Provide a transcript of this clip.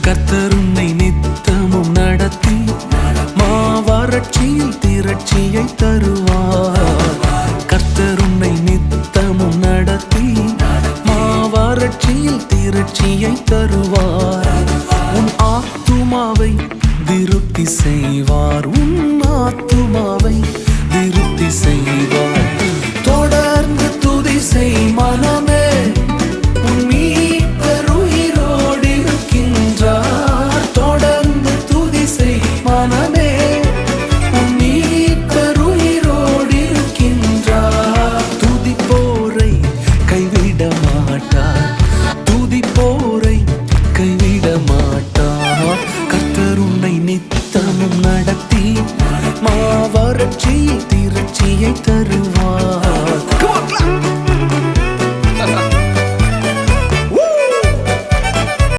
கர்த்தர் உன்னை நித்தமும் நடத்தி மாவறட்சியில் திரட்சியை தருவார். கர்த்தர் உன்னை நித்தமும் நடத்தி மாவறட்சியில் திரட்சியை தருவார். உன் ஆத்துமாவை திருப்தி செய்வார். உன்